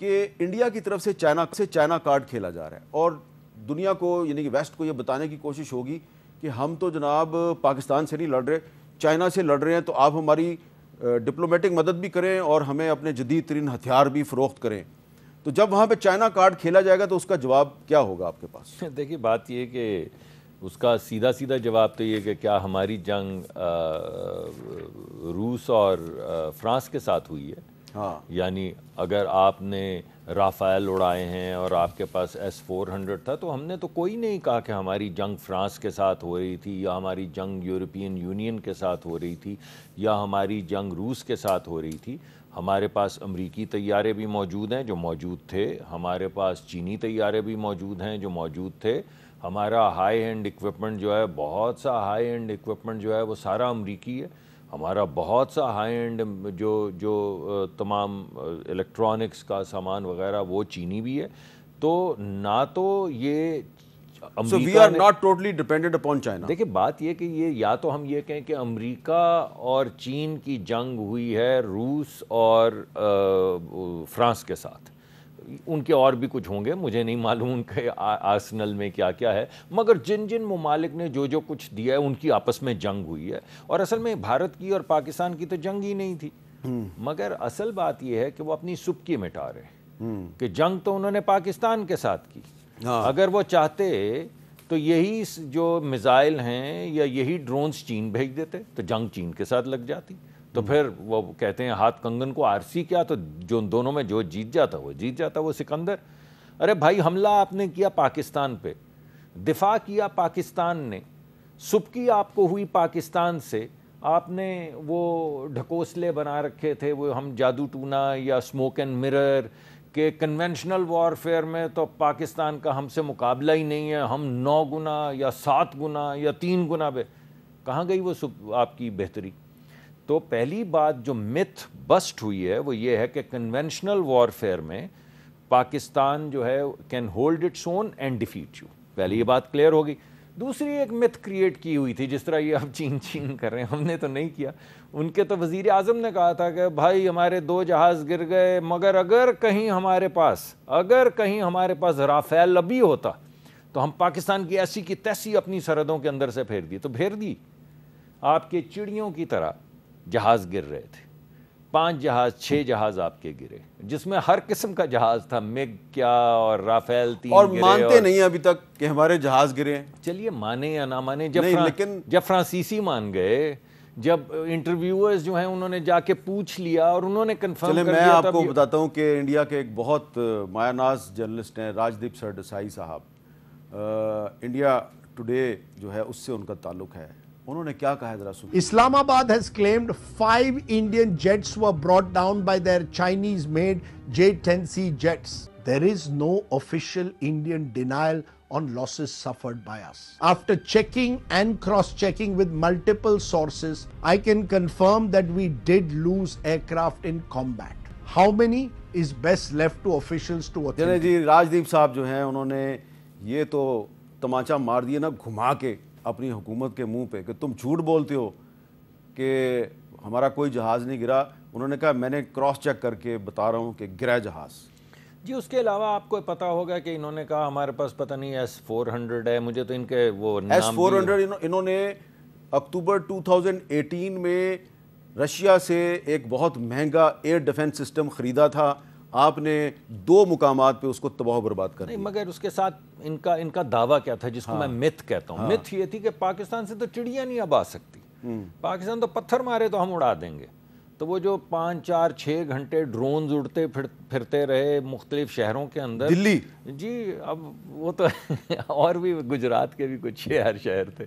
کہ انڈیا کی طرف سے چائنا کارڈ کھیلا جا رہا ہے اور دنیا کو یعنی کہ ویسٹ کو یہ بتانے کی کوشش ہوگی کہ ہم تو جناب پاکستان سے نہیں لڑ رہے، چائنا سے لڑ رہے ہیں، تو آپ ہماری ڈپلومیٹک مدد بھی کریں اور ہمیں اپنے جدید ترین ہتھیار بھی فروخت کریں. تو جب وہاں پہ چائنا کارڈ کھیلا جائے گا تو اس کا جواب کیا ہوگا آپ کے پاس؟ دیکھیے بات یہ کہ اس کا سیدھا جواب تو یہ کہ کیا ہماری جنگ روس اور فرانس کے ساتھ ہوئی ہے؟ ہاں، یعنی اگر آپ نے رافیل اڑائے ہیں اور آپ کے پاس S-400 تھا تو ہم نے تو کوئی نہیں کہا کہ ہماری جنگ فرانس کے ساتھ ہو رہی تھی یا ہماری جنگ یورپین یونین کے ساتھ ہو رہی تھی یا ہماری جنگ روس کے ساتھ ہو رہی تھی. ہمارے پاس امریکی طیارے بھی موجود ہیں جو موجود تھے، ہمارے پاس چینی طیارے بھی موجود ہیں جو موجود تھے، ہمارا ہائی اینڈ اکوپمنٹ جو ہے، بہت سا ہائی اینڈ اکوپمنٹ جو ہے وہ سارا امریکی ہے. ہمارا بہت سا ہائی اینڈ جو تمام الیکٹرانکس کا سامان وغیرہ وہ چینی بھی ہے. تو نہ تو یہ So we are not totally dependent upon China. دیکھیں بات یہ کہ یہ یا تو ہم یہ کہیں کہ امریکہ اور چین کی جنگ ہوئی ہے روس اور فرانس کے ساتھ، ان کے اور بھی کچھ ہوں گے، مجھے نہیں معلوم ان کے آرسنل میں کیا کیا ہے، مگر جن ممالک نے جو کچھ دیا ہے ان کی آپس میں جنگ ہوئی ہے. اور اصل میں بھارت کی اور پاکستان کی تو جنگ ہی نہیں تھی، مگر اصل بات یہ ہے کہ وہ اپنی سبکی مٹا رہے کہ جنگ تو انہوں نے پاکستان کے ساتھ کی. اگر وہ چاہتے تو یہی جو میزائل ہیں یا یہی ڈرونز چین بھیج دیتے تو جنگ چین کے ساتھ لگ جاتی. تو پھر وہ کہتے ہیں ہاتھ کنگن کو آرسی کیا، تو جو دونوں میں جو جیت جاتا وہ سکندر. ارے بھائی حملہ آپ نے کیا پاکستان پہ، دفاع کیا پاکستان نے، سبکی آپ کو ہوئی پاکستان سے، آپ نے وہ ڈھکوسلے بنا رکھے تھے، وہ ہم جادو ٹونا یا اسموک اینڈ مرر کہ کنونشنل وارفیئر میں تو پاکستان کا ہم سے مقابلہ ہی نہیں ہے، ہم 9 گنا یا 7 گنا یا 3 گنا پہ. کہاں گئی وہ آپ کی بہتری؟ تو پہلی بات جو متھ بسٹ ہوئی ہے وہ یہ ہے کہ کنونشنل وارفیئر میں پاکستان جو ہے can hold its own and defeat you. پہلی یہ بات کلیئر ہوگی. دوسری ایک متھ کریٹ کی ہوئی تھی، جس طرح یہ اب چین کر رہے ہیں، ہم نے تو نہیں کیا. ان کے تو وزیر اعظم نے کہا تھا کہ بھائی ہمارے 2 جہاز گر گئے، مگر اگر کہیں ہمارے پاس رافیل ابھی ہوتا تو ہم پاکستان کی ایسی کی تیسی اپنی سرحدوں کے اندر سے پھیر دی. تو پھیر دی. آپ کے چڑیوں کی طرح جہاز گر رہے تھے، 5 جہاز 6 جہاز آپ کے گرے، جس میں ہر قسم کا جہاز تھا، مگ کیا اور رافیل 3 اور گرے. مانتے نہیں ابھی تک کہ ہمارے جہاز گرے ہیں. چلیے مانے یا نہ مانے، جب فرانسیسی مان گئے، جب انٹرویورز جو ہیں انہوں نے جا کے پوچھ لیا اور انہوں نے کنفرم کر دیا. میں آپ کو بتاتا ہوں کہ انڈیا کے ایک بہت مایہ ناز جرنلسٹ ہیں راجدیپ سردیسائی صاحب، انڈیا ٹوڈے جو ہے اس سے ان کا تعلق ہے. انہوں نے کیا کہا ہے ذرا سنیں. Islamabad has claimed 5 Indian jets were brought down by their Chinese-made J-10C jets. There is no official Indian denial on losses suffered by us. After checking and cross-checking with multiple sources, I can confirm that we did lose aircraft in combat. How many is best left to officials to authenticate. جی راجدیپ صاحب جو ہیں انہوں نے یہ تو تماچا مار دیا نا گھما کے اپنی حکومت کے منہ پہ کہ تم جھوٹ بولتے ہو کہ ہمارا کوئی جہاز نہیں گرا. انہوں نے کہا میں نے کراس چیک کر کے بتا رہا ہوں کہ گرا جہاز. جی اس کے علاوہ آپ کو پتا ہوگا کہ انہوں نے کہا ہمارے پاس پتہ نہیں S-400 ہے، مجھے تو ان کے وہ نام S-400 انہوں نے اکتوبر 2018 میں رشیا سے ایک بہت مہنگا ایئر ڈیفنس سسٹم خریدا تھا. آپ نے 2 مقامات پہ اس کو تباہ و برباد کر دیا. مگر اس کے ساتھ ان کا دعویٰ کیا تھا جس کو میں متھ کہتا ہوں. متھ یہ تھی کہ پاکستان سے تو چڑیاں نہیں اب آ سکتی، پاکستان تو پتھر مارے تو ہم اڑا دیں گے. تو وہ جو 5 4 6 گھنٹے ڈرونز اڑتے پھرتے رہے مختلف شہروں کے اندر دلی، جی اب وہ تو اور بھی گجرات کے بھی کچھ شہر تھے.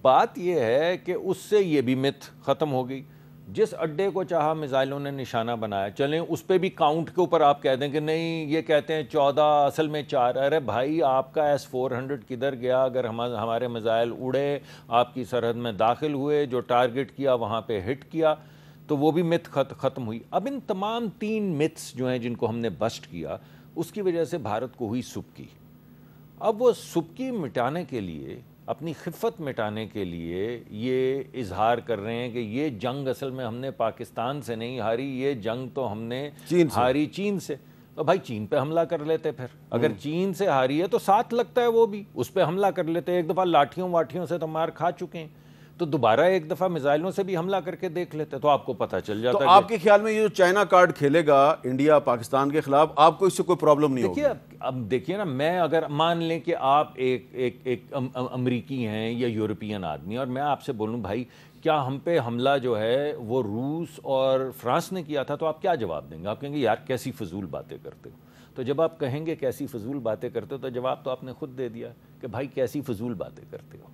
بات یہ ہے کہ اس سے یہ بھی متھ ختم ہو گئی. جس اڈے کو چاہا میزائلوں نے نشانہ بنایا، چلیں اس پہ بھی کاؤنٹ کے اوپر آپ کہہ دیں کہ نہیں یہ کہتے ہیں 14 اصل میں 4. ارے بھائی آپ کا S-400 کدھر گیا؟ اگر ہمارے میزائل اڑے آپ کی سرحد میں داخل ہوئے، جو ٹارگٹ کیا وہاں پہ ہٹ کیا، تو وہ بھی متھ ختم ہوئی. اب ان تمام 3 متھس جو ہیں جن کو ہم نے بسٹ کیا، اس کی وجہ سے بھارت کو ہوئی سبکی. اب وہ سبکی مٹانے کے لیے، اپنی خفت مٹانے کے لیے یہ اظہار کر رہے ہیں کہ یہ جنگ اصل میں ہم نے پاکستان سے نہیں ہاری، یہ جنگ تو ہم نے ہاری چین سے. تو بھائی چین پہ حملہ کر لیتے، پھر اگر چین سے ہاری ہے تو ساتھ لگتا ہے وہ بھی، اس پہ حملہ کر لیتے. ایک دفعہ لاٹھیوں واٹھیوں سے تو مار کھا چکے ہیں، تو دوبارہ ایک دفعہ میزائلوں سے بھی حملہ کر کے دیکھ لیتے، تو آپ کو پتہ چل جاتا. تو آپ کے خیال میں یہ جو چائنا کارڈ کھیلے گا انڈیا پاکستان کے خلاف، آپ کو اس سے کوئی پرابلم نہیں ہوگی؟ اب دیکھیے نا، میں اگر مان لیں کہ آپ ایک امریکی ہیں یا یورپین آدمی، اور میں آپ سے بولوں بھائی کیا ہم پہ حملہ جو ہے وہ روس اور فرانس نے کیا تھا، تو آپ کیا جواب دیں گے؟ آپ کہیں گے یار کیسی فضول باتیں کرتے ہو. تو جب آپ کہیں گے کیسی فضول باتیں کرتے ہو، تو جواب تو آپ نے خود دے دیا کہ بھائی کیسی فضول باتیں کرتے ہو.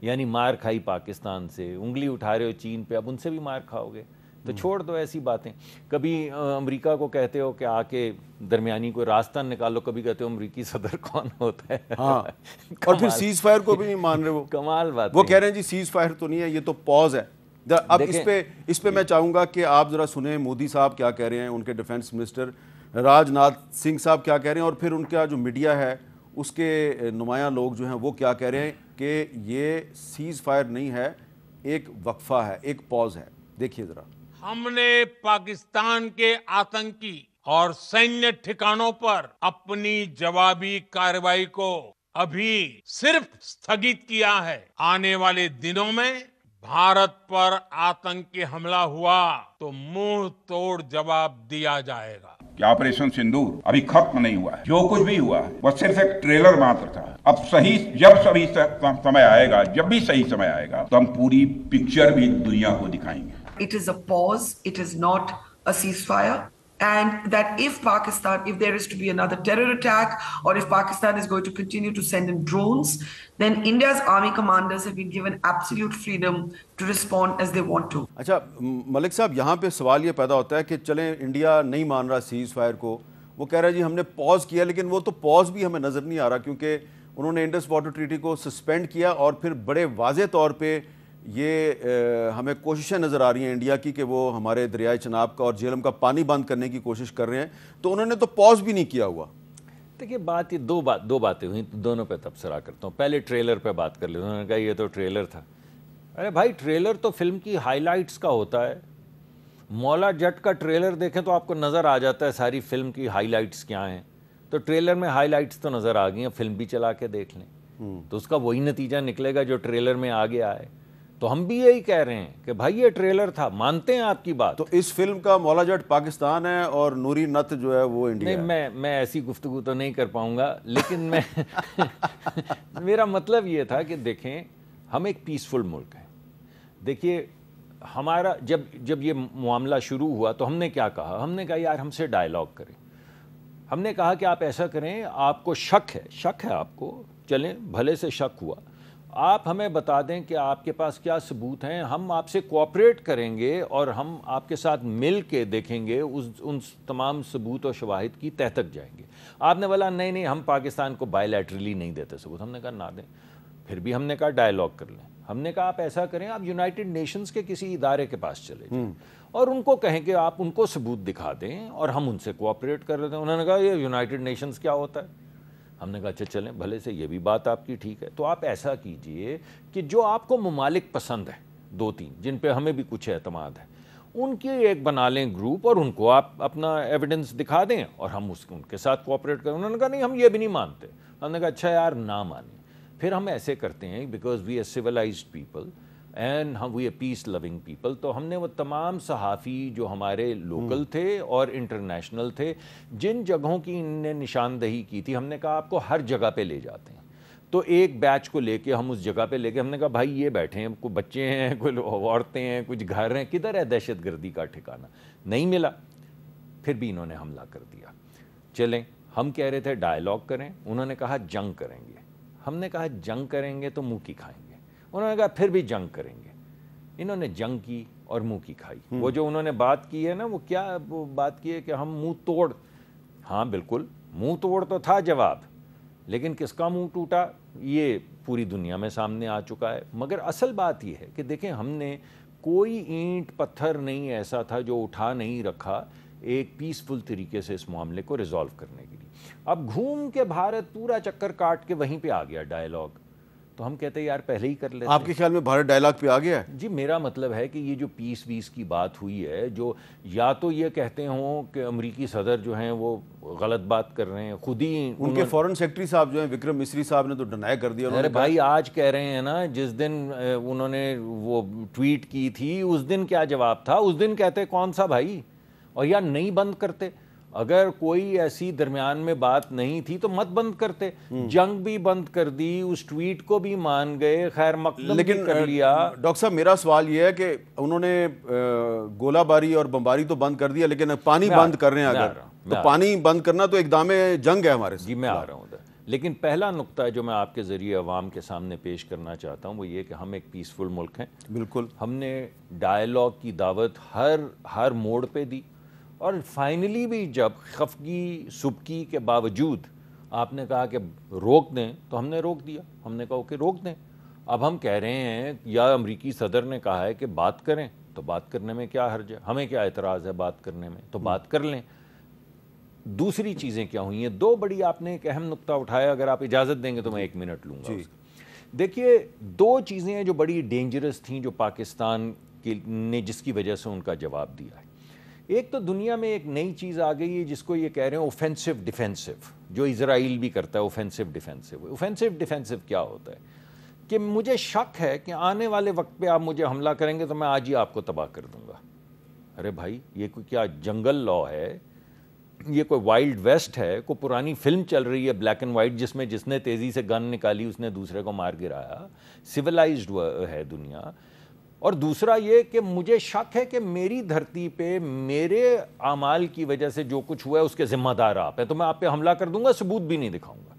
یعنی مار کھائی پاکستان سے، انگلی اٹھا رہے ہو چین پہ، اب ان سے بھی مار کھاؤ گے. تو چھوڑ دو ایسی باتیں. کبھی امریکہ کو کہتے ہو کہ آ کے درمیانی کوئی راستہ نکالو، کبھی کہتے ہو امریکی صدر کون ہوتا ہے. ہاں، اور پھر سیز فائر کو بھی نہیں مان رہے وہ. کمال بات. وہ کہہ رہے ہیں جی سیز فائر تو نہیں ہے، یہ تو پاز ہے. اب اس پہ میں چاہوں گا کہ آپ ذرا سنیں مودی صاحب کیا کہہ رہے ہیں، ان کے ڈیفنس منسٹر راج ناتھ سنگھ صاحب کیا کہہ رہے ہیں، اور پھر ان کا جو میڈیا ہے اس کے نمایاں لوگ جو ہیں وہ کیا کہہ رہے ہیں کہ یہ سیز فائر نہیں ہے، ایک وقفہ ہے، ایک پاز ہے. دیکھیے ذرا. ہم نے پاکستان کے آتنکی اور سینیہ ٹھکانوں پر اپنی جوابی کارروائی کو ابھی صرف استھگت کیا ہے. آنے والے دنوں میں بھارت پر آتنکی حملہ ہوا تو منہ توڑ جواب دیا جائے گا. کہ آپریشن سندور ابھی ختم نہیں ہوا ہے. جو کچھ بھی ہوا وہ صرف ایک ٹریلر ماتر تھا. اب جب سمے آئے گا، جب بھی صحیح سمے آئے گا، تو ہم پوری پکچر بھی دنیا کو دکھائیں گے. It is a pause, it is not a ceasefire, and that if there is to be another terror attack, or if Pakistan is going to continue to send in drones, then India's army commanders have been given absolute freedom to respond as they want to. اچھا ملک صاحب، یہاں پہ سوال یہ پیدا ہوتا ہے کہ چلیں انڈیا نہیں مان رہا سیز فائر کو، وہ کہہ رہا ہے جی ہم نے پاز کیا، لیکن وہ تو پاز بھی ہمیں نظر نہیں آ رہا، کیونکہ انہوں نے انڈس واٹر ٹریٹی کو سسپینڈ کیا، اور پھر بڑے واضح طور پہ یہ ہمیں کوششیں نظر آ رہی ہیں انڈیا کی کہ وہ ہمارے دریائے چناب کا اور جہلم کا پانی بند کرنے کی کوشش کر رہے ہیں. تو انہوں نے تو پاز بھی نہیں کیا ہوا. دیکھیے بات یہ دو باتیں ہوئیں، دونوں پہ تبصرہ کرتا ہوں. پہلے ٹریلر پہ بات کر لیتے ہیں. انہوں نے کہا یہ تو ٹریلر تھا. ارے بھائی ٹریلر تو فلم کی ہائی لائٹس کا ہوتا ہے. مولا جٹ کا ٹریلر دیکھیں تو آپ کو نظر آ جاتا ہے ساری فلم کی ہائی لائٹس کیا ہیں. تو ٹریلر میں ہائی لائٹس تو نظر آ گئی ہیں، فلم بھی چلا کے دیکھ لیں تو اس کا وہی نتیجہ نکلے گا جو ٹریلر میں آ گیا ہے. تو ہم بھی یہی کہہ رہے ہیں کہ بھائی یہ ٹریلر تھا، مانتے ہیں آپ کی بات. تو اس فلم کا مولا جٹ پاکستان ہے اور نوری نت جو ہے وہ انڈیا ہے. نہیں، میں ایسی گفتگو تو نہیں کر پاؤں گا، لیکن میرا مطلب یہ تھا کہ دیکھیں ہم ایک پیسفل ملک ہیں. دیکھیے ہمارا جب یہ معاملہ شروع ہوا تو ہم نے کیا کہا؟ ہم نے کہا یار ہم سے ڈائیلاگ کریں. ہم نے کہا کہ آپ ایسا کریں، آپ کو شک ہے آپ کو، چلیں بھلے سے شک ہوا، آپ ہمیں بتا دیں کہ آپ کے پاس کیا ثبوت ہیں، ہم آپ سے کوآپریٹ کریں گے اور ہم آپ کے ساتھ مل کے دیکھیں گے، ان تمام ثبوت و شواہد کی تہ تک جائیں گے. آپ نے بولا نہیں ہم پاکستان کو بائی لیٹرلی نہیں دیتے ثبوت. ہم نے کہا نہ دیں. پھر بھی ہم نے کہا ڈائیلاگ کر لیں. ہم نے کہا آپ ایسا کریں، آپ یونائٹڈ نیشنز کے کسی ادارے کے پاس چلے جائیں اور ان کو کہیں کہ آپ ان کو ثبوت دکھا دیں اور ہم ان سے کوآپریٹ کر لیتے ہیں. انہوں نے کہا یہ یونائٹڈ نیشنز کیا ہوتا ہے؟ ہم نے کہا اچھا چلیں بھلے سے یہ بھی بات آپ کی ٹھیک ہے. تو آپ ایسا کیجئے کہ جو آپ کو ممالک پسند ہیں 2-3 جن پہ ہمیں بھی کچھ اعتماد ہے، ان کی ایک بنا لیں گروپ اور ان کو آپ اپنا ایویڈنس دکھا دیں اور ہم ان کے ساتھ کوآپریٹ کریں. انہوں نے کہا نہیں ہم یہ بھی نہیں مانتے. ہم نے کہا اچھا یار نہ مانیں. پھر ہم ایسے کرتے ہیں because we are civilised people and we are peace loving people. تو ہم نے وہ تمام صحافی جو ہمارے لوکل تھے اور انٹرنیشنل تھے، جن جگہوں کی ان نے نشاندہی کی تھی، ہم نے کہا آپ کو ہر جگہ پہ لے جاتے ہیں. تو ایک بیچ کو لے کے ہم اس جگہ پہ لے کے ہم نے کہا بھائی یہ بیٹھے ہیں، کوئی بچے ہیں، کوئی عورتیں ہیں، کچھ گھر ہیں، کدھر ہے دہشت گردی کا ٹھکانہ؟ نہیں ملا. پھر بھی انہوں نے حملہ کر دیا. چلیں ہم کہہ رہے تھے ڈائیلاگ کریں، انہوں نے کہا جنگ کریں گے. ہم نے کہا جنگ کریں گے تو منہ کی کھائیں گے. انہوں نے کہا پھر بھی جنگ کریں گے. انہوں نے جنگ کی اور منہ کی کھائی. وہ جو انہوں نے بات کی ہے نا، وہ کیا بات کی ہے کہ ہم منہ توڑ. ہاں بالکل منہ توڑ تو تھا جواب، لیکن کس کا منہ ٹوٹا یہ پوری دنیا میں سامنے آ چکا ہے. مگر اصل بات یہ ہے کہ دیکھیں ہم نے کوئی اینٹ پتھر نہیں ایسا تھا جو اٹھا نہیں رکھا ایک پیسفل طریقے سے اس معاملے کو ریزالو کرنے کے لیے. اب گھوم کے بھارت پورا چکر کاٹ کے وہیں پہ آ گیا ڈائیلاگ تو ہم کہتے ہیں یار پہلے ہی کر لیتے. آپ کے خیال میں بھارت ڈائلاگ پہ آ گیا ہے؟ جی میرا مطلب ہے کہ یہ جو پیس ویس کی بات ہوئی ہے، جو یا تو یہ کہتے ہوں کہ امریکی صدر جو ہیں وہ غلط بات کر رہے ہیں، خود ہی ان کے فورن سیکرٹری صاحب جو ہیں وکرم مسری صاحب نے تو ڈنائی کر دیا. ارے بھائی آج کہہ رہے ہیں نا، جس دن انہوں نے وہ ٹویٹ کی تھی اس دن کیا جواب تھا؟ اس دن کہتے کون سا بھائی، اور یا نہیں بند کرتے. اگر کوئی ایسی درمیان میں بات نہیں تھی تو مت بند کرتے. جنگ بھی بند کر دی، اس ٹویٹ کو بھی مان گئے، خیر مقدم بھی کر لیا. ڈاکٹر صاحب میرا سوال یہ ہے کہ انہوں نے گولہ باری اور بمباری تو بند کر دیا، لیکن پانی بند کر رہے ہیں اگر تو پانی بند کرنا تو اقدام جنگ ہے ہمارے. جی میں آ رہا ہوں ادھر. لیکن پہلا نقطہ جو میں آپ کے ذریعے عوام کے سامنے پیش کرنا چاہتا ہوں وہ یہ کہ ہم ایک پیسفل ملک ہیں. بالکل. ہم نے ڈائیلاگ کی دعوت ہر موڑ پہ دی، اور فائنلی بھی جب خفگی سبکی کے باوجود آپ نے کہا کہ روک دیں تو ہم نے روک دیا. ہم نے کہا کہ روک دیں. اب ہم کہہ رہے ہیں یا امریکی صدر نے کہا ہے کہ بات کریں تو بات کرنے میں کیا حرج ہے، ہمیں کیا اعتراض ہے بات کرنے میں، تو بات کر لیں. دوسری چیزیں کیا ہوئی ہیں؟ دو بڑی آپ نے ایک اہم نقطہ اٹھایا، اگر آپ اجازت دیں گے تو میں 1 منٹ لوں گا. دیکھیے دو چیزیں ہیں جو بڑی ڈینجرس تھیں جو پاکستان نے جس کی وجہ سے ان کا جواب دیا ہے. ایک تو دنیا میں ایک نئی چیز آ گئی ہے جس کو یہ کہہ رہے ہیں اوفینسو ڈیفینسو، جو اسرائیل بھی کرتا ہے. اوفینسو ڈیفینسو، اوفینسو ڈیفینسو کیا ہوتا ہے کہ مجھے شک ہے کہ آنے والے وقت پہ آپ مجھے حملہ کریں گے تو میں آج ہی آپ کو تباہ کر دوں گا. ارے بھائی یہ کوئی کیا جنگل لا ہے؟ یہ کوئی وائلڈ ویسٹ ہے؟ کوئی پرانی فلم چل رہی ہے بلیک اینڈ وائٹ جس میں جس نے تیزی سے گن نکالی اس نے دوسرے کو مار گرایا؟ سویلائزڈ ہے دنیا. اور دوسرا یہ کہ مجھے شک ہے کہ میری دھرتی پہ میرے اعمال کی وجہ سے جو کچھ ہوا ہے اس کے ذمہ دار آپ ہیں، تو میں آپ پہ حملہ کر دوں گا، ثبوت بھی نہیں دکھاؤں گا.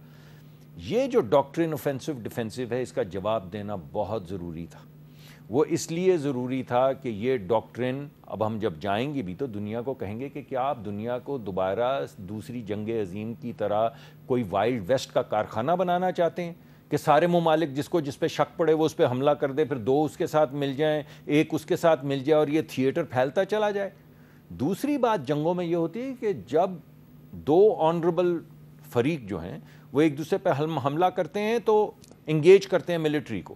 یہ جو ڈاکٹرن اوفینسو ڈیفینسو ہے اس کا جواب دینا بہت ضروری تھا. وہ اس لیے ضروری تھا کہ یہ ڈاکٹرن اب ہم جب جائیں گے بھی تو دنیا کو کہیں گے کہ کیا آپ دنیا کو دوبارہ دوسری جنگ عظیم کی طرح کوئی وائلڈ ویسٹ کا کارخانہ بنانا چاہتے ہیں کہ سارے ممالک جس پہ شک پڑے وہ اس پہ حملہ کر دے، پھر 2 اس کے ساتھ مل جائیں، 1 اس کے ساتھ مل جائے اور یہ تھیٹر پھیلتا چلا جائے. دوسری بات جنگوں میں یہ ہوتی ہے کہ جب 2 آنریبل فریق جو ہیں وہ ایک دوسرے پہ حملہ کرتے ہیں تو انگیج کرتے ہیں ملٹری کو.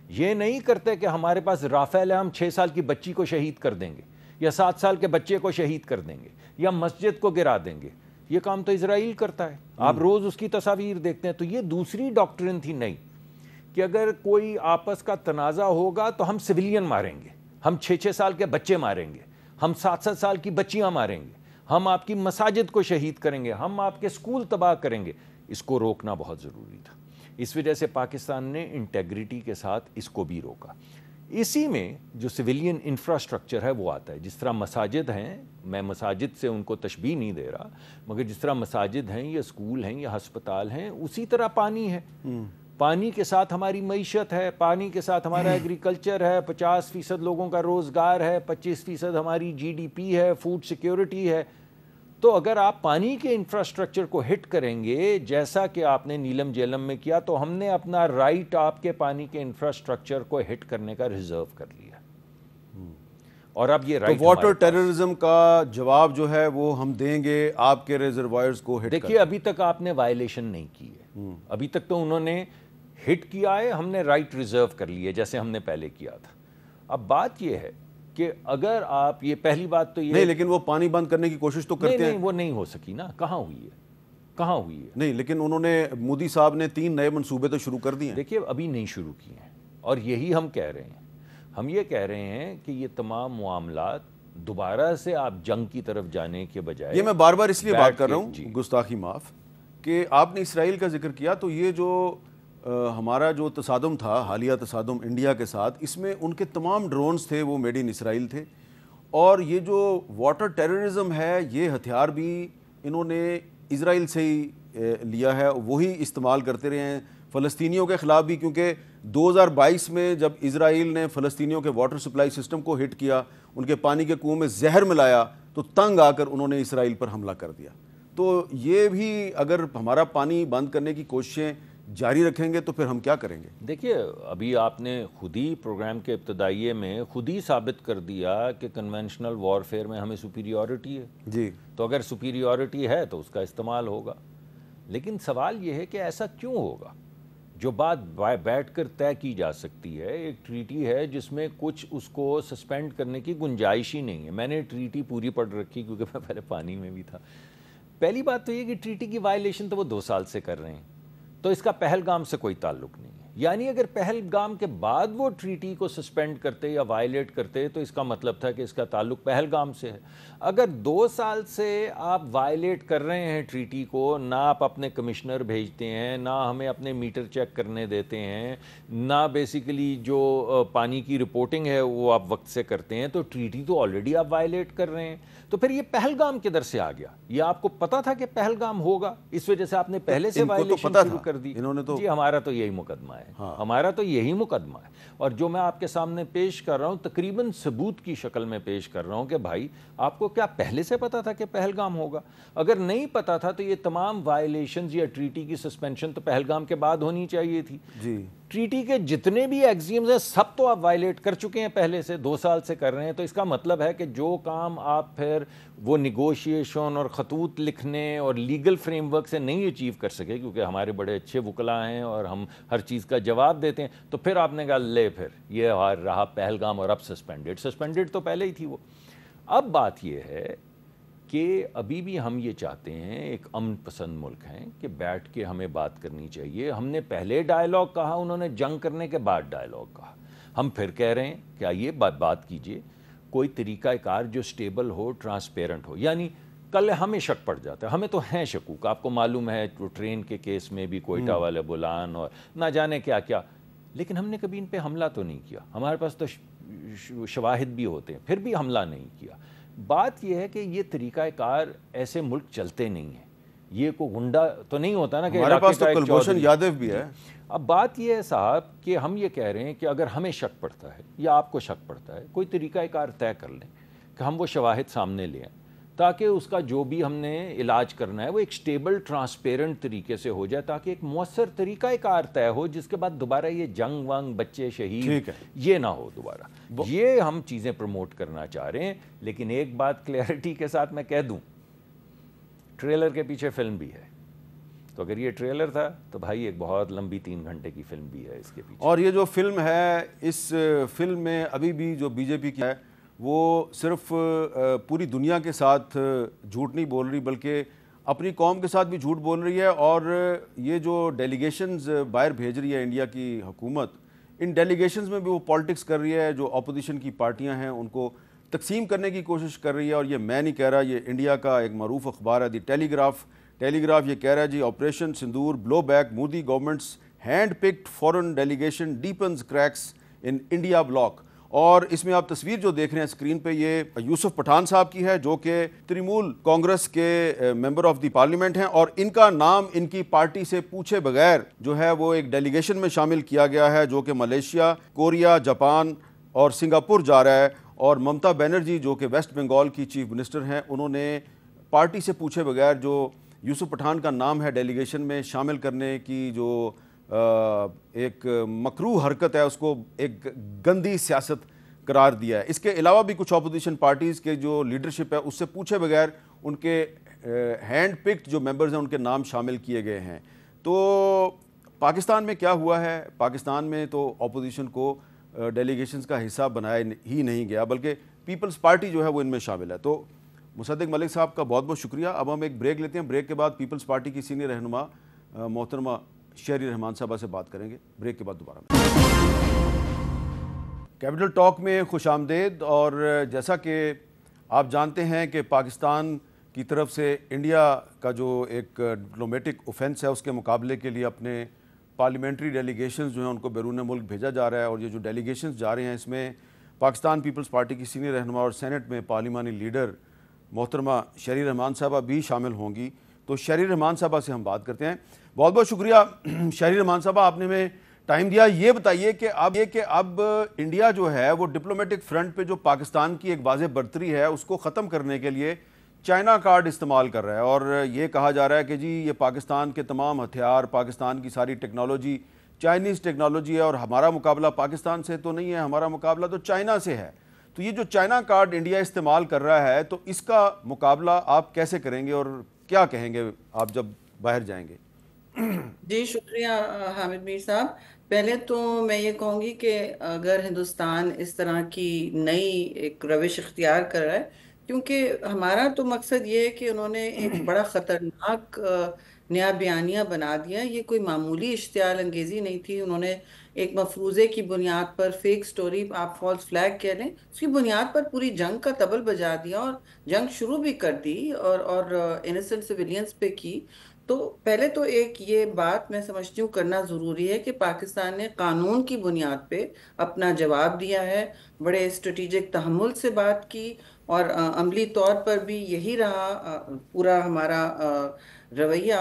یہ نہیں کرتے کہ ہمارے پاس رافیل ہے، ہم 6 سال کی بچی کو شہید کر دیں گے یا 7 سال کے بچے کو شہید کر دیں گے یا مسجد کو گرا دیں گے. یہ کام تو اسرائیل کرتا ہے، آپ روز اس کی تصاویر دیکھتے ہیں. تو یہ دوسری ڈاکٹرن تھی نئی کہ اگر کوئی آپس کا تنازع ہوگا تو ہم سویلین ماریں گے، ہم 6 سال کے بچے ماریں گے، ہم 7 سال کی بچیاں ماریں گے، ہم آپ کی مساجد کو شہید کریں گے، ہم آپ کے سکول تباہ کریں گے. اس کو روکنا بہت ضروری تھا. اس وجہ سے پاکستان نے انٹیگریٹی کے ساتھ اس کو بھی روکا. اسی میں جو سویلین انفراسٹرکچر ہے وہ آتا ہے. جس طرح مساجد ہیں، میں مساجد سے ان کو تشبیہ نہیں دے رہا، مگر جس طرح مساجد ہیں یا اسکول ہیں یا ہسپتال ہیں، اسی طرح پانی ہے. پانی کے ساتھ ہماری معیشت ہے، پانی کے ساتھ ہمارا ایگریکلچر ہے، 50% لوگوں کا روزگار ہے، 25% ہماری GDP ہے، فوڈ سیکیورٹی ہے. تو اگر آپ پانی کے انفراسٹرکچر کو ہٹ کریں گے جیسا کہ آپ نے نیلم جیلم میں کیا، تو ہم نے اپنا رائٹ آپ کے پانی کے انفراسٹرکچر کو ہٹ کرنے کا ریزرو کر لیا. اور اب یہ رائٹ واٹر ٹیررزم کا جواب جو ہے وہ ہم دیں گے آپ کے ریزروائرز کو ہٹ. دیکھیے ابھی تک آپ نے وائلیشن نہیں کی ہے، ابھی تک تو انہوں نے ہٹ کیا ہے، ہم نے رائٹ ریزرو کر لیے جیسے ہم نے پہلے کیا تھا. اب بات یہ ہے کہ اگر آپ یہ پہلی بات تو یہ نہیں، لیکن وہ پانی بند کرنے کی کوشش تو کرتے ہیں. نہیں وہ نہیں ہو سکی نا. کہاں ہوئی ہے نہیں، لیکن انہوں نے مودی صاحب نے 3 نئے منصوبے تو شروع کر دیے ہیں. دیکھیے ابھی نہیں شروع کیے ہیں، اور یہی ہم کہہ رہے ہیں. ہم یہ کہہ رہے ہیں کہ یہ تمام معاملات دوبارہ سے آپ جنگ کی طرف جانے کے بجائے، یہ میں بار بار اس لیے بات کر رہا ہوں، گستاخی معاف، کہ آپ نے اسرائیل کا ذکر کیا تو یہ جو ہمارا جو تصادم تھا، حالیہ تصادم انڈیا کے ساتھ، اس میں ان کے تمام ڈرونز تھے وہ میڈ ان اسرائیل تھے. اور یہ جو واٹر ٹیررزم ہے یہ ہتھیار بھی انہوں نے اسرائیل سے ہی لیا ہے، وہی استعمال کرتے رہے ہیں فلسطینیوں کے خلاف بھی. کیونکہ 2022 میں جب اسرائیل نے فلسطینیوں کے واٹر سپلائی سسٹم کو ہٹ کیا، ان کے پانی کے کنویں میں زہر ملایا، تو تنگ آ کر انہوں نے اسرائیل پر حملہ کر دیا. تو یہ بھی اگر ہمارا پانی بند کرنے کی کوششیں جاری رکھیں گے تو پھر ہم کیا کریں گے؟ دیکھیے ابھی آپ نے خود ہی پروگرام کے ابتدائیے میں خود ہی ثابت کر دیا کہ کنونشنل وارفیئر میں ہمیں سپیریورٹی ہے. جی، تو اگر سپیریورٹی ہے تو اس کا استعمال ہوگا. لیکن سوال یہ ہے کہ ایسا کیوں ہوگا جو بات بیٹھ کر طے کی جا سکتی ہے، ایک ٹریٹی ہے جس میں کچھ اس کو سسپینڈ کرنے کی گنجائش ہی نہیں ہے. میں نے ٹریٹی پوری پڑھ رکھی کیونکہ میں پہلے پانی میں بھی تھا. پہلی بات تو یہ کہ ٹریٹی کی وائلیشن تو وہ 2 سال سے کر رہے ہیں، تو اس کا پہلگام سے کوئی تعلق نہیں ہے. یعنی اگر پہلگام کے بعد وہ ٹریٹی کو سسپینڈ کرتے یا وائلیٹ کرتے تو اس کا مطلب تھا کہ اس کا تعلق پہلگام سے ہے. اگر 2 سال سے آپ وائلیٹ کر رہے ہیں ٹریٹی کو، نہ آپ اپنے کمشنر بھیجتے ہیں، نہ ہمیں اپنے میٹر چیک کرنے دیتے ہیں، نہ بیسیکلی جو پانی کی رپورٹنگ ہے وہ آپ وقت سے کرتے ہیں، تو ٹریٹی تو آلریڈی آپ وائلیٹ کر رہے ہیں. تو پھر یہ پہلگام کدھر سے آ گیا؟ یہ آپ کو پتا تھا کہ پہلگام ہوگا، اس وجہ سے آپ نے پہلے سے وائلیشن شروع کر دی؟ جی ہمارا تو یہی مقدمہ ہے، ہمارا تو یہی مقدمہ ہے. اور جو میں آپ کے سامنے پیش کر رہا ہوں تقریباً ثبوت کی شکل میں پیش کر رہا ہوں کہ بھائی آپ کو کیا پہلے سے پتا تھا کہ پہلگام ہوگا؟ اگر نہیں پتا تھا تو یہ تمام وائلیشنز یا ٹریٹی کی سسپینشن تو پہلگام کے بعد ہونی چاہیے تھی. جی ٹریٹی کے جتنے بھی ایگزیمز ہیں سب تو آپ وائلیٹ کر چکے ہیں، پہلے سے 2 سال سے کر رہے ہیں. تو اس کا مطلب ہے کہ جو کام آپ پھر وہ نیگوشیشن اور خطوط لکھنے اور لیگل فریم ورک سے نہیں اچیو کر سکے، کیونکہ ہمارے بڑے اچھے وکلاء ہیں اور ہم ہر چیز کا جواب دیتے ہیں، تو پھر آپ نے کہا لے پھر یہ رہا پہلگام اور اب سسپینڈڈ تو پہلے ہی تھی وہ. اب بات یہ ہے کہ ابھی بھی ہم یہ چاہتے ہیں، ایک امن پسند ملک ہیں، کہ بیٹھ کے ہمیں بات کرنی چاہیے. ہم نے پہلے ڈائیلاگ کہا، انہوں نے جنگ کرنے کے بعد ڈائیلاگ کہا. ہم پھر کہہ رہے ہیں کہ آئیے بات کیجئے، کوئی طریقہ کار جو سٹیبل ہو، ٹرانسپیرنٹ ہو. یعنی کل ہمیں شک پڑ جاتا ہے، ہمیں تو ہیں شکوک، آپ کو معلوم ہے ٹرین کے کیس میں بھی کوئٹہ والے بولان اور نہ جانے کیا کیا، لیکن ہم نے کبھی ان پہ حملہ تو نہیں کیا. ہمارے پاس تو شواہد بھی ہوتے ہیں، پھر بھی حملہ نہیں کیا. بات یہ ہے کہ یہ طریقہ کار ایسے ملک چلتے نہیں ہیں. یہ کوئی گنڈا تو نہیں ہوتا نا کہ ہمارے پاس تو کلبھوشن یادو بھی ہے. اب بات یہ ہے صاحب کہ ہم یہ کہہ رہے ہیں کہ اگر ہمیں شک پڑتا ہے یا آپ کو شک پڑتا ہے، کوئی طریقہ کار طے کر لیں کہ ہم وہ شواہد سامنے لے آئیں، تاکہ اس کا جو بھی ہم نے علاج کرنا ہے وہ ایک سٹیبل ٹرانسپیرنٹ طریقے سے ہو جائے، تاکہ ایک مؤثر طریقہ کار طے ہو جس کے بعد دوبارہ یہ جنگ ونگ بچے شہید یہ نہ ہو دوبارہ. یہ ہم چیزیں پروموٹ کرنا چاہ رہے ہیں. لیکن ایک بات کلیئرٹی کے ساتھ میں کہہ دوں، ٹریلر کے پیچھے فلم بھی ہے. تو اگر یہ ٹریلر تھا تو بھائی ایک بہت لمبی 3 گھنٹے کی فلم بھی ہے اس کے پیچھے. اور یہ جو فلم ہے، اس فلم میں ابھی بھی جو بی جے پی کی ہے وہ صرف پوری دنیا کے ساتھ جھوٹ نہیں بول رہی بلکہ اپنی قوم کے ساتھ بھی جھوٹ بول رہی ہے. اور یہ جو ڈیلیگیشنز باہر بھیج رہی ہے انڈیا کی حکومت، ان ڈیلیگیشنز میں بھی وہ پالیٹکس کر رہی ہے. جو اپوزیشن کی پارٹیاں ہیں ان کو تقسیم کرنے کی کوشش کر رہی ہے. اور یہ میں نہیں کہہ رہا، یہ انڈیا کا ایک معروف اخبار ہے دی ٹیلی گراف یہ کہہ رہا ہے جی operation Sindoor blow back Modi government's hand picked foreign delegation deepens cracks in India bloc. اور اس میں آپ تصویر جو دیکھ رہے ہیں اسکرین پہ، یہ یوسف پٹھان صاحب کی ہے جو کہ ترنمول کانگریس کے ممبر آف دی پارلیمنٹ ہیں، اور ان کا نام ان کی پارٹی سے پوچھے بغیر جو ہے وہ ایک ڈیلیگیشن میں شامل کیا گیا ہے جو کہ ملیشیا، کوریا، جاپان اور سنگاپور جا رہا ہے. اور ممتا بینرجی جو کہ ویسٹ بنگال کی چیف منسٹر ہیں، انہوں نے پارٹی سے پوچھے بغیر جو یوسف پٹھان کا نام ہے ڈیلیگیشن میں شامل کرنے کی جو ایک مکروہ حرکت ہے، اس کو ایک گندی سیاست قرار دیا ہے. اس کے علاوہ بھی کچھ اپوزیشن پارٹیز کے جو لیڈرشپ ہے اس سے پوچھے بغیر ان کے ہینڈ پکڈ جو ممبرز ہیں ان کے نام شامل کیے گئے ہیں. تو پاکستان میں کیا ہوا ہے؟ پاکستان میں تو اپوزیشن کو ڈیلیگیشنز کا حصہ بنایا ہی نہیں گیا بلکہ پیپلز پارٹی جو ہے وہ ان میں شامل ہے. تو مصدق ملک صاحب کا بہت بہت شکریہ. اب ہم ایک بریک لیتے ہیں، بریک کے بعد پیپلز پارٹی کی سینئر رہنما محترمہ شہری رحمان صاحبہ سے بات کریں گے. بریک کے بعد دوبارہ کیپٹل ٹاک میں خوش آمدید. اور جیسا کہ آپ جانتے ہیں کہ پاکستان کی طرف سے انڈیا کا جو ایک ڈپلومیٹک اوفینس ہے اس کے مقابلے کے لیے اپنے پارلیمنٹری ڈیلیگیشنز جو ہیں ان کو بیرون ملک بھیجا جا رہا ہے. اور یہ جو ڈیلیگیشنز جا رہے ہیں اس میں پاکستان پیپلز پارٹی کی سینئر رہنما اور سینٹ میں پارلیمانی لیڈر محترمہ شہری رحمان صاحبہ بھی شامل ہوں گی. تو شہری رحمان صاحبہ سے ہم بات کرتے ہیں. بہت بہت شکریہ شہری رحمان صاحبہ، آپ نے ہمیں ٹائم دیا. یہ بتائیے کہ اب انڈیا جو ہے وہ ڈپلومیٹک فرنٹ پہ جو پاکستان کی ایک واضح برتری ہے اس کو ختم کرنے کے لیے چائنا کارڈ استعمال کر رہا ہے. اور یہ کہا جا رہا ہے کہ جی یہ پاکستان کے تمام ہتھیار، پاکستان کی ساری ٹیکنالوجی چائنیز ٹیکنالوجی ہے اور ہمارا مقابلہ پاکستان سے تو نہیں ہے، ہمارا مقابلہ تو چائنا سے ہے. تو یہ جو چائنا کارڈ انڈیا استعمال کر رہا ہے تو اس کا مقابلہ آپ کیسے کریں گے اور کیا کہیں گے آپ جب باہر جائیں گے؟ جی شکریہ حامد میر صاحب. پہلے تو میں یہ کہوں گی کہ اگر ہندوستان اس طرح کی نئی ایک روش اختیار کر رہا ہے، کیونکہ ہمارا تو مقصد یہ ہے کہ انہوں نے ایک بڑا خطرناک نیا بیانیہ بنا دیا. یہ کوئی معمولی اشتعال انگیزی نہیں تھی. انہوں نے ایک مفروضے کی بنیاد پر، فیک سٹوری، آپ فالس فلیگ کہہ لیں، اس کی بنیاد پر پوری جنگ کا طبل بجا دیا اور جنگ شروع بھی کر دی اور انیسنٹ سویلینز پہ کی. تو پہلے تو ایک یہ بات میں سمجھتی ہوں کرنا ضروری ہے کہ پاکستان نے قانون کی بنیاد پہ اپنا جواب دیا ہے، بڑے اسٹریٹجک تحمل سے بات کی، اور عملی طور پر بھی یہی رہا پورا ہمارا رویہ.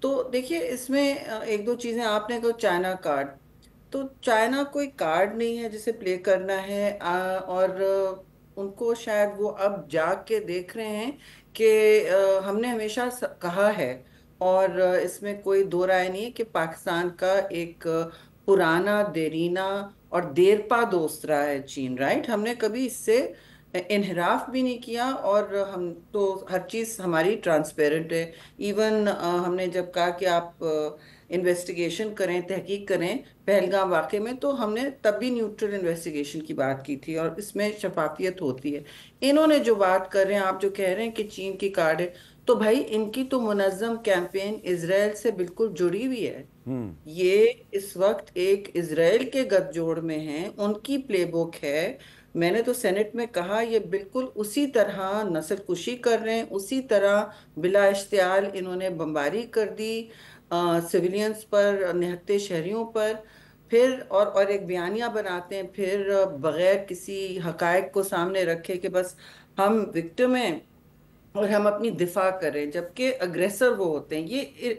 تو دیکھیے اس میں ایک دو چیزیں آپ نے کہا. چائنا کارڈ، تو چائنا کوئی کارڈ نہیں ہے جسے پلے کرنا ہے، اور ان کو شاید وہ اب جاگ کے دیکھ رہے ہیں کہ ہم نے ہمیشہ کہا ہے، اور اس میں کوئی دو رائے نہیں ہے کہ پاکستان کا ایک پرانا، دیرینہ اور دیرپا دوست رہا ہے چین. رائٹ، ہم نے کبھی اس سے انحراف بھی نہیں کیا، اور ہم تو ہر چیز ہماری ٹرانسپیرنٹ ہے. ایون ہم نے جب کہا کہ آپ انویسٹیگیشن کریں، تحقیق کریں پہلگام واقعے میں، تو ہم نے تب بھی نیوٹرل انویسٹیگیشن کی بات کی تھی، اور اس میں شفافیت ہوتی ہے. انہوں نے جو بات کر رہے ہیں، آپ جو کہہ رہے ہیں کہ چین کی کارڈ ہے، تو بھائی ان کی تو منظم کیمپین اسرائیل سے بالکل جڑی ہوئی ہے. یہ اس وقت ایک اسرائیل کے گٹھ جوڑ میں ہیں، ان کی پلے بک ہے. میں نے تو سینٹ میں کہا یہ بالکل اسی طرح نسل کشی کر رہے ہیں، اسی طرح بلا اشتعال انہوں نے بمباری کر دی سویلینز پر، نہتے شہریوں پر. پھر اور ایک بیانیہ بناتے ہیں، پھر بغیر کسی حقائق کو سامنے رکھے کہ بس ہم وکٹم ہیں اور ہم اپنی دفاع کریں، جبکہ اگریسر وہ ہوتے ہیں.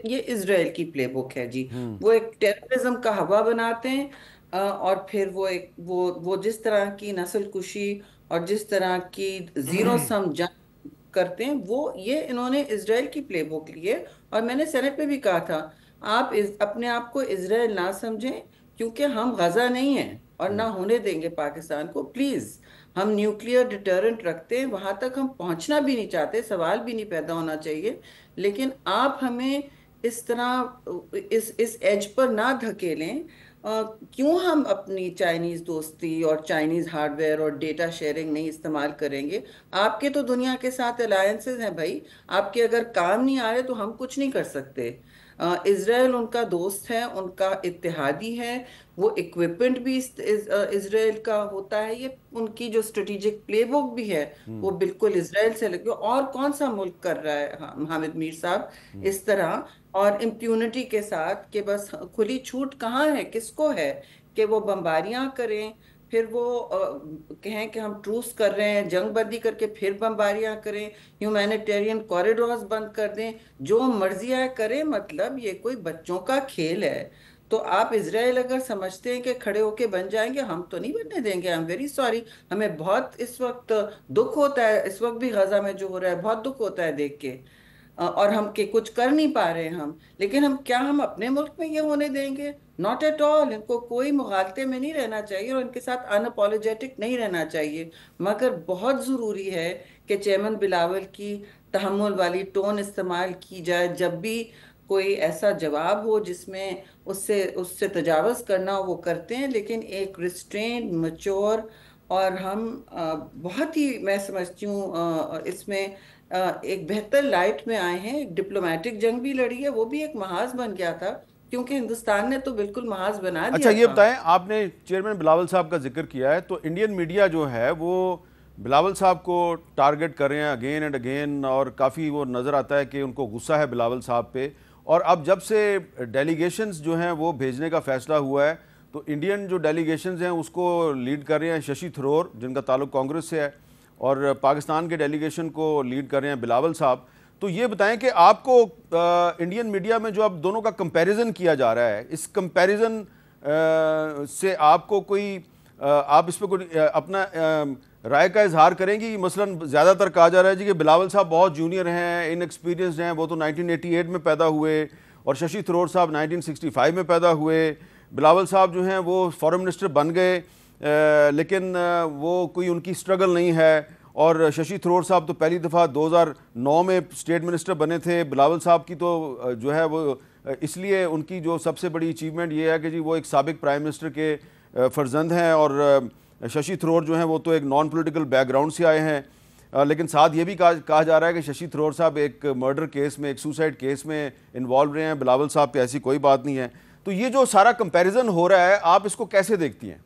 یہ اسرائیل کی پلے بک ہے جی. وہ ایک ٹیررزم کا ہوا بناتے ہیں، اور پھر وہ جس طرح کی نسل کشی اور جس طرح کی زیرو سم جنگ کرتے ہیں، یہ انہوں نے اسرائیل کی پلے بک لی ہے. اور میں نے سینٹ پہ بھی کہا تھا، آپ اپنے آپ کو اسرائیل نہ سمجھیں، کیونکہ ہم غزہ نہیں ہیں اور نہ ہونے دیں گے پاکستان کو. پلیز، ہم نیوکلیئر ڈیٹرنٹ رکھتے ہیں، وہاں تک ہم پہنچنا بھی نہیں چاہتے، سوال بھی نہیں پیدا ہونا چاہیے. لیکن آپ ہمیں اس طرح اس ایج پر نہ دھکیلیں. کیوں ہم اپنی چائنیز دوستی اور چائنیز ہارڈ ویئر اور ڈیٹا شیئرنگ نہیں استعمال کریں گے؟ آپ کے تو دنیا کے ساتھ الائنسز ہیں بھائی، آپ کے اگر کام نہیں آ رہے تو ہم کچھ نہیں کر سکتے. اسرائیل ان کا دوست ہے، ان کا اتحادی ہے. وہ ایکوپمنٹ بھی اسرائیل کا ہوتا ہے. یہ ان کی جو اسٹریٹجک پلے بک بھی ہے وہ بالکل اسرائیل سے لگی. اور کون سا ملک کر رہا ہے حامد میر صاحب اس طرح، اور امپیونٹی کے ساتھ، کہ بس کھلی چھوٹ کہاں ہے، کس کو ہے کہ وہ بمباریاں کریں، پھر وہ کہیں کہ ہم ٹروس کر رہے ہیں، جنگ بندی کر کے پھر بمباریاں کریں، ہیومینیٹیرین کوریڈورز بند کر دیں، جو مرضی ہے کریں. مطلب یہ کوئی بچوں کا کھیل ہے. تو آپ اسرائیل اگر سمجھتے ہیں کہ کھڑے ہو کے بن جائیں گے، ہم تو نہیں بننے دیں گے. I'm very sorry. ہمیں بہت اس وقت دکھ ہوتا ہے، اس وقت بھی غزہ میں جو ہو رہا ہے بہت دکھ ہوتا ہے دیکھ کے، اور ہم کہ کچھ کر نہیں پا رہے ہم. لیکن ہم اپنے ملک میں یہ ہونے دیں گے؟ Not at all. ان کو کوئی مغالطے میں نہیں رہنا چاہیے، اور ان کے ساتھ انپولوجیٹک نہیں رہنا چاہیے. مگر بہت ضروری ہے کہ چیئرمین بلاول کی تحمل والی ٹون استعمال کی جائے جب بھی کوئی ایسا جواب ہو جس میں اس سے تجاوز کرنا وہ کرتے ہیں. لیکن ایک ریسٹرینڈ، میچور، اور ہم بہت ہی، میں سمجھتی ہوں اس میں ایک بہتر لائٹ میں آئے ہیں. ایک ڈپلومیٹک جنگ بھی لڑی ہے، وہ بھی ایک محاذ بن گیا تھا، کیونکہ ہندوستان نے تو بالکل محاذ بنا دیا. اچھا یہ بتائیں، آپ نے چیئرمین بلاول صاحب کا ذکر کیا ہے، تو انڈین میڈیا جو ہے وہ بلاول صاحب کو ٹارگٹ کر رہے ہیں اگین اینڈ اگین، اور کافی وہ نظر آتا ہے کہ ان کو غصہ ہے بلاول صاحب پہ. اور اب جب سے ڈیلیگیشنز جو ہیں وہ بھیجنے کا فیصلہ ہوا ہے، تو انڈین جو ڈیلیگیشنز ہیں اس کو لیڈ کر رہے ہیں ششی تھرور، جن کا تعلق کانگریس سے ہے، اور پاکستان کے ڈیلیگیشن کو لیڈ کر رہے ہیں بلاول صاحب. تو یہ بتائیں کہ آپ کو انڈین میڈیا میں جو اب دونوں کا کمپیریزن کیا جا رہا ہے، اس کمپیریزن سے آپ کو کوئی، آپ اس پہ کوئی اپنا رائے کا اظہار کریں گی؟ مثلا زیادہ تر کہا جا رہا ہے جی کہ بلاول صاحب بہت جونیئر ہیں، ان ایکسپیرینسڈ ہیں، وہ تو 1988 میں پیدا ہوئے، اور ششی تھرور صاحب 1965 میں پیدا ہوئے. بلاول صاحب جو ہیں وہ فارن منسٹر بن گئے، لیکن وہ کوئی ان کی سٹرگل نہیں ہے. اور ششی تھرور صاحب تو پہلی دفعہ 2009 میں اسٹیٹ منسٹر بنے تھے. بلاول صاحب کی تو جو ہے وہ اس لیے ان کی جو سب سے بڑی اچیومنٹ یہ ہے کہ جی وہ ایک سابق پرائم منسٹر کے فرزند ہیں، اور ششی تھرور جو ہیں وہ تو ایک نان پولیٹیکل بیک گراؤنڈ سے آئے ہیں، لیکن ساتھ یہ بھی کہا جا رہا ہے کہ ششی تھرور صاحب ایک مرڈر کیس میں، ایک سوسائڈ کیس میں انوالو رہے ہیں، بلاول صاحب پہ ایسی کوئی بات نہیں ہے. تو یہ جو سارا کمپیریزن ہو رہا ہے آپ اس کو کیسے دیکھتی ہیں؟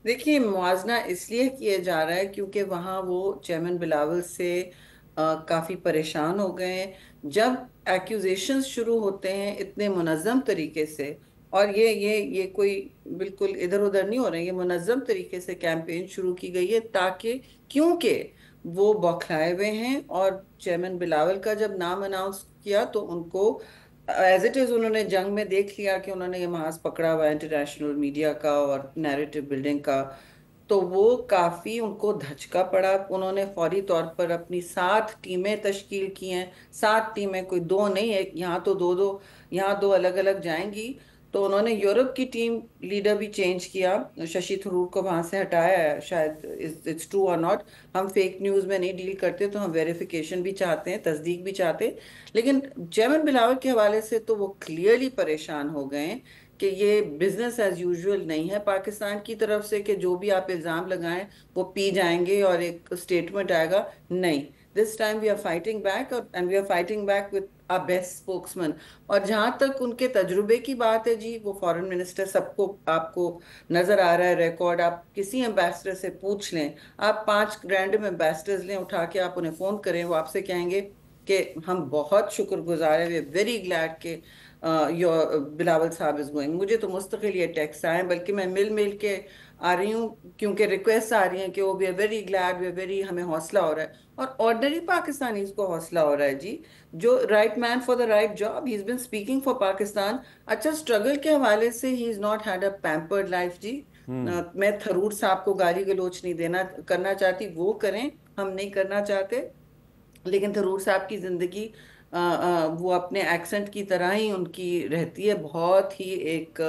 دیکھیے، موازنہ اس لیے کیا جا رہا ہے کیونکہ وہاں وہ چیئرمین بلاول سے کافی پریشان ہو گئے ہیں. جب ایکیوزیشنز شروع ہوتے ہیں اتنے منظم طریقے سے، اور یہ کوئی بالکل ادھر ادھر نہیں ہو رہے ہیں، یہ منظم طریقے سے کیمپین شروع کی گئی ہے تاکہ، کیونکہ وہ بوکھلائے ہوئے ہیں، اور چیئرمین بلاول کا جب نام اناؤنس کیا تو ان کو ایز اٹ از انہوں نے جنگ میں دیکھ لیا کہ انہوں نے یہ محاذ پکڑا ہوا ہے انٹرنیشنل میڈیا کا اور نیریٹو بلڈنگ کا، تو وہ کافی ان کو دھچکا پڑا. انہوں نے فوری طور پر اپنی 7 ٹیمیں تشکیل کی ہیں. 7 ٹیمیں، کوئی 2 نہیں، ایک یہاں تو 2 یہاں 2 الگ الگ جائیں گی. تو انہوں نے یورپ کی ٹیم لیڈر بھی چینج کیا، ششی تھرور کو وہاں سے ہٹایا ہے. شاید اٹس ٹرو اور ناٹ، ہم فیک نیوز میں نہیں ڈیل کرتے تو ہم ویریفیکیشن بھی چاہتے ہیں، تصدیق بھی چاہتے ہیں. لیکن چیئرمین بلاول کے حوالے سے تو وہ کلیئرلی پریشان ہو گئے ہیں کہ یہ بزنس ایز یوزول نہیں ہے پاکستان کی طرف سے، کہ جو بھی آپ الزام لگائیں وہ پی جائیں گے اور ایک اسٹیٹمنٹ آئے گا. نہیں، this time we are fighting back, and we are fighting back with our best spokesman. اور جہاں تک ان کے تجربے کی بات ہے جی، وہ فارن منسٹر سب کو آپ کو نظر آ رہا ہے ریکارڈ. آپ کسی ایمبیسڈر سے پوچھ لیں، آپ 5 رینڈم ایمبیسڈرز لیں اٹھا کے، آپ انہیں فون کریں، وہ آپ سے کہیں گے کہ ہم بہت شکر گزار ہیں، we are very glad کہ بلاول صاحب از گوئنگ. مجھے تو مستقل یہ ٹیکسٹ آئے ہیں، بلکہ میں مل کے آ رہی ہوں کیونکہ ریکویسٹ آ رہی ہیں کہ وہ we are very glad, we are very, ہمیں حوصلہ ہو رہا ہے. اور آرڈنری پاکستانیز کو حوصلہ ہو رہا ہے جی، جو right man for the right job, he is been speaking for Pakistan. اچھا، اسٹرگل کے حوالے سے he is not had a pampered life جی. میں تھرور صاحب کو گالی گلوچ نہیں کرنا چاہتی، وہ کریں، ہم نہیں کرنا چاہتے. لیکن تھرور صاحب کی زندگی وہ اپنے ایکسنٹ کی طرح ہی ان کی رہتی ہے، بہت ہی ایک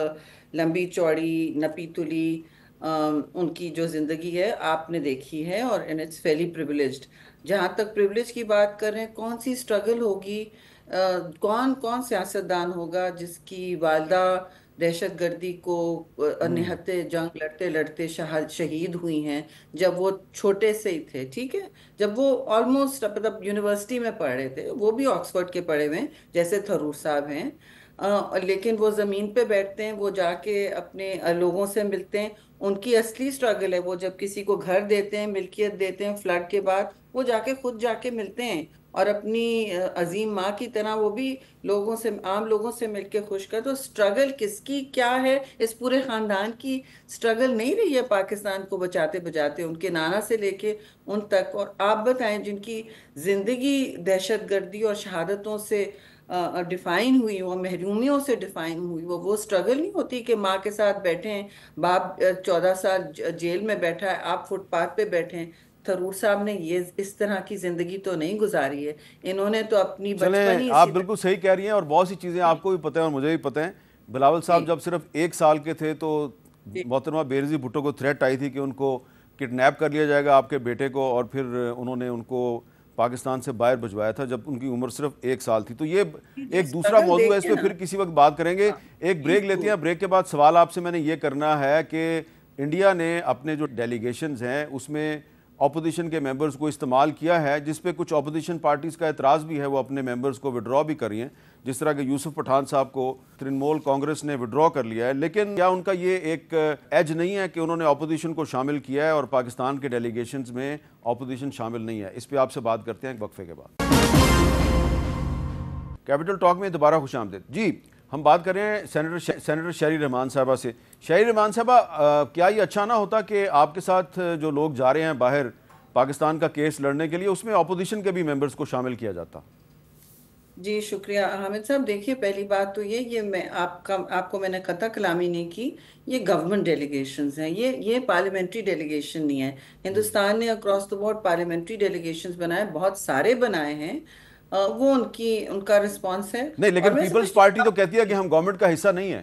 لمبی چوڑی نپی تلی ان کی جو زندگی ہے آپ نے دیکھی ہے، اور and it's fairly privileged. جہاں تک پریولیج کی بات کر رہے ہیں، کون سی اسٹرگل ہوگی، کون سیاستدان ہوگا جس کی والدہ دہشت گردی کو نہتے جنگ لڑتے لڑتے شہید ہوئی ہیں جب وہ چھوٹے سے ہی تھے. ٹھیک ہے، جب وہ آلموسٹ مطلب یونیورسٹی میں پڑھ رہے تھے، وہ بھی آکسفورڈ کے پڑھے ہوئے ہیں جیسے تھرور صاحب ہیں، لیکن وہ زمین پہ بیٹھتے ہیں، وہ جا کے اپنے لوگوں سے ملتے ہیں. ان کی اصلی اسٹرگل ہے، وہ جب کسی کو گھر دیتے ہیں، ملکیت دیتے ہیں فلڈ کے بعد، وہ خود جا کے ملتے ہیں، اور اپنی عظیم ماں کی طرح وہ بھی عام لوگوں سے مل کے خوش کر. تو اسٹرگل کس کی کیا ہے؟ اس پورے خاندان کی اسٹرگل نہیں رہی ہے پاکستان کو بچاتے بچاتے، ان کے نانا سے لے کے ان تک. اور آپ بتائیں، جن کی زندگی دہشت گردی اور شہادتوں سے ڈیفائن ہوئی، وہ محرومیوں سے ڈیفائن ہوئی، وہ اسٹرگل نہیں ہوتی کہ ماں کے ساتھ بیٹھے ہیں، باپ 14 سال جیل میں بیٹھا ہے، آپ فٹ پاتھ پہ بیٹھے ہیں. تھرور صاحب نے یہ اس طرح کی زندگی تو نہیں گزاری ہے، انہوں نے تو اپنی بچپن ہی. آپ بالکل صحیح کہہ رہی ہیں، اور بہت سی چیزیں آپ کو بھی پتہ ہیں اور مجھے بھی پتہ ہیں. بلاول صاحب جب صرف 1 سال کے تھے تو محترمہ بے نظیر بھٹو کو تھریٹ آئی تھی کہ ان کو کڈنیپ کر لیا جائے گا آپ کے بیٹے کو، اور پھر انہوں نے ان کو پاکستان سے باہر بھجوایا تھا جب ان کی عمر صرف 1 سال تھی. تو یہ ایک دوسرا موضوع ہے، اس پہ پھر کسی وقت بات کریں گے. ایک بریک لیتے ہیں، بریک کے بعد سوال آپ سے میں نے یہ کرنا ہے کہ انڈیا نے اپنے جو ڈیلیگیشنز ہیں اس میں اپوزیشن کے ممبرز کو استعمال کیا ہے، جس پہ کچھ اپوزیشن پارٹیز کا اعتراض بھی ہے، وہ اپنے ممبرز کو وڈرا بھی کر رہی ہیں، جس طرح کہ یوسف پٹھان صاحب کو ترنمول کانگریس نے وڈرا کر لیا ہے. لیکن کیا ان کا یہ ایک ایج نہیں ہے کہ انہوں نے اپوزیشن کو شامل کیا ہے اور پاکستان کے ڈیلیگیشنز میں اپوزیشن شامل نہیں ہے؟ اس پہ آپ سے بات کرتے ہیں ایک وقفے کے بعد. کیپٹل ٹاک میں دوبارہ خوش آمدید. جی، ہم بات کر رہے ہیں سینیٹر شہری رحمان صاحبہ سے. شہری رحمان صاحبہ، کیا یہ اچھا نہ ہوتا کہ آپ کے ساتھ جو لوگ جا رہے ہیں باہر پاکستان کا کیس لڑنے کے لیے، اس میں اپوزیشن کے بھی ممبرز کو شامل کیا جاتا؟ جی شکریہ حامد صاحب. دیکھیے، پہلی بات تو یہ میں آپ کو میں نے قطع کلامی نہیں کی، یہ گورنمنٹ ڈیلیگیشنز ہیں، یہ پارلیمنٹری ڈیلیگیشن نہیں ہے. ہندوستان نے across the board parliamentary delegations بنائے، بہت سارے بنائے ہیں، وہ ان کا رسپانس ہے. نہیں، لیکن پیپلز پارٹی تو کہتی ہے کہ ہم گورنمنٹ کا حصہ نہیں ہیں.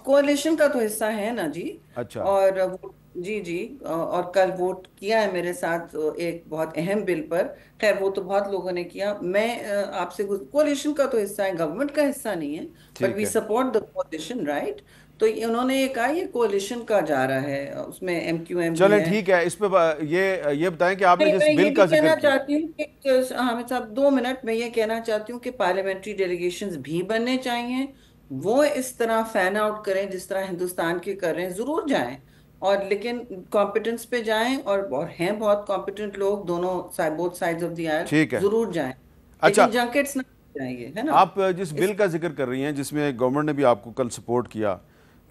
کوalition کا تو حصہ ہے نا جی. اچھا. اور جی جی، اور کل ووٹ کیا ہے میرے ساتھ ایک بہت اہم بل پر. خیر وہ تو بہت لوگوں نے کیا. میں آپ سے کولیشن کا تو حصہ ہے، گورنمنٹ کا حصہ نہیں ہے، بٹ ٹھیک وی ہے، سپورٹ دا کولیشن، رائٹ. تو انہوں نے یہ کہا یہ کولیشن کا جا رہا ہے، اس میں ایم کیو ایم بھی چلیں ہے. ٹھیک ہے. اس پہ یہ بتائیں کہ آپ نے میں جس یہ بل بھی کا ذکر کہنا کیا. چاہتی ہوں کہ حامد صاحب 2 منٹ میں یہ کہنا چاہتی ہوں کہ پارلیمنٹری ڈیلیگیشنز بھی بننے چاہیے. وہ اس طرح فین آؤٹ کریں جس طرح ہندوستان کے کر رہے ہیں، ضرور جائیں، اور لیکن کمپٹنس پہ جائیں، اور ہیں بہت کمپٹنٹ لوگ دونوں both sides of the oil, ٹھیک ہے. ضرور جائیں، اچھا، لیکن جنکٹس نہ جائیں، ہے نا. آپ جس بل کا ذکر کر رہی ہیں جس میں گورنمنٹ نے بھی آپ کو کل سپورٹ کیا،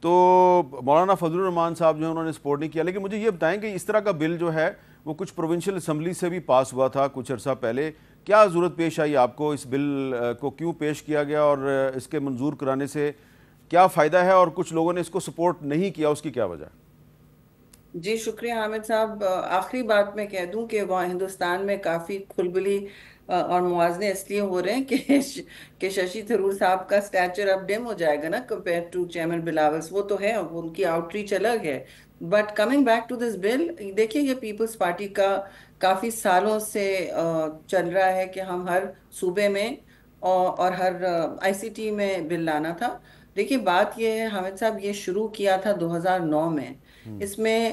تو مولانا فضل الرحمان صاحب جو ہیں انہوں نے سپورٹ نہیں کیا، لیکن مجھے یہ بتائیں کہ اس طرح کا بل جو ہے وہ کچھ پروونشل اسمبلی سے بھی پاس ہوا تھا کچھ عرصہ پہلے. کیا ضرورت پیش آئی آپ کو اس بل کو کیوں پیش کیا گیا، اور اس کے منظور کرانے سے کیا فائدہ ہے، اور کچھ لوگوں نے اس کو سپورٹ نہیں کیا، اس کی کیا وجہ ہے؟ جی شکریہ حامد صاحب. آخری بات میں کہہ دوں کہ وہاں ہندوستان میں کافی کھلبلی اور موازنے اس لیے ہو رہے ہیں کہ ششی تھرور صاحب کا سٹیچر اب ڈیم ہو جائے گا نا کمپیئر ٹو چیئرمین بلاولس. وہ تو ہے، ان کی آؤٹ ریچ الگ ہے. But coming back to this bill, دیکھیے یہ پیپلز پارٹی کا کافی سالوں سے چل رہا ہے کہ ہم ہر صوبے میں اور ہر آئی سی ٹی میں بل لانا تھا. دیکھیے بات یہ ہے حامد صاحب، یہ شروع کیا تھا 2009 میں. اس میں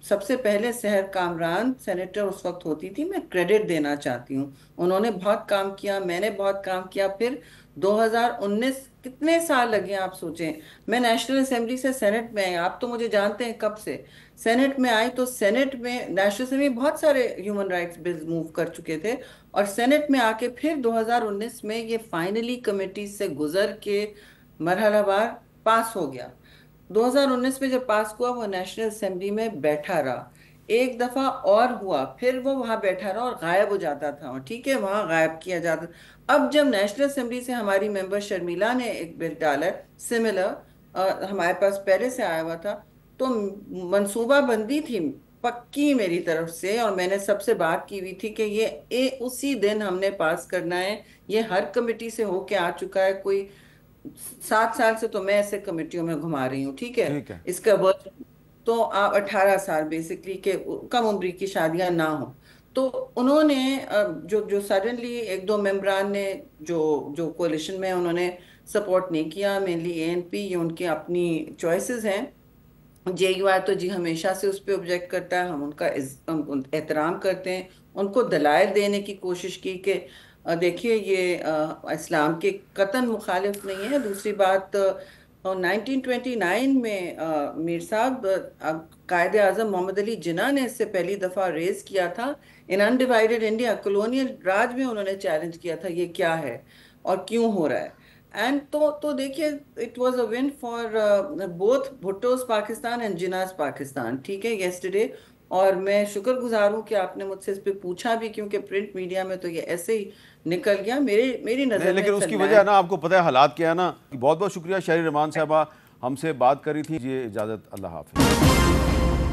سب سے پہلے سحر کامران سینیٹر اس وقت ہوتی تھی، میں کریڈٹ دینا چاہتی ہوں. انہوں نے بہت کام کیا، میں نے بہت کام کیا. پھر 2019 کتنے سال لگے آپ سوچیں. میں نیشنل اسمبلی سے سینٹ میں آئی، آپ تو مجھے جانتے ہیں کب سے سینٹ میں آئی. تو سینٹ میں نیشنل اسمبلی بہت سارے ہیومن رائٹس بلز موو کر چکے تھے، اور سینٹ میں آ کے پھر 2019 میں یہ فائنلی کمیٹی سے گزر کے مرحلہ وار پاس ہو گیا. 2019 میں جب پاس ہوا وہ نیشنل اسمبلی میں بیٹھا رہا. ایک دفعہ اور ہوا، پھر وہ وہاں بیٹھا رہا اور غائب ہو جاتا تھا، ٹھیک ہے، وہاں غائب کیا جاتا. اب جب نیشنل اسمبلی سے ہماری ممبر شرمیلا نے ایک بل ڈالا سملر، ہمارے پاس پہلے سے آیا ہوا تھا، تو منصوبہ بندی تھی پکی میری طرف سے، اور میں نے سب سے بات کی ہوئی تھی کہ یہ اسی دن ہم نے پاس کرنا ہے. یہ ہر کمیٹی سے ہو کے آ چکا ہے. کوئی 7 سال سے تو میں ایسے کمیٹیوں میں گھما رہی ہوں، ٹھیک ہے. اس کا ورک تو 18 سال بیسکلی کہ کم عمری کی شادیاں نہ ہوں. تو انہوں نے جو سڈنلی ایک دو ممبران نے جو کولیشن میں انہوں نے سپورٹ نہیں کیا، مینلی اے این پی، یہ ان کی اپنی چوائسز ہیں. جے یو آئی تو جی ہمیشہ سے اس پہ آبجیکٹ کرتا ہے، ہم ان کا احترام کرتے ہیں. ان کو دلائل دینے کی کوشش کی کہ دیکھیے یہ اسلام کے قطعاً مخالف نہیں ہے. دوسری بات 1929 میں میر صاحب قائد اعظم محمد علی جناح نے اس سے پہلی دفعہ ریز کیا تھا ان انڈیوائیڈڈ انڈیا، کولونیل راج میں انہوں نے چیلنج کیا تھا یہ کیا ہے اور کیوں ہو رہا ہے. اینڈ تو دیکھیے it was a one for both Bhuttos Pakistan and Jinnah's Pakistan, ٹھیک ہے، یسٹرڈے. اور میں شکر گزار ہوں کہ آپ نے مجھ سے اس پہ پوچھا بھی، کیونکہ پرنٹ میڈیا میں تو یہ ایسے ہی نکل گیا میری نظر میں. لیکن اس کی وجہ نا آپ کو پتہ ہے حالات کیا ہے نا. بہت بہت شکریہ شہری رحمان صاحبہ، ہم سے بات کری تھی. یہ اجازت، اللہ حافظ.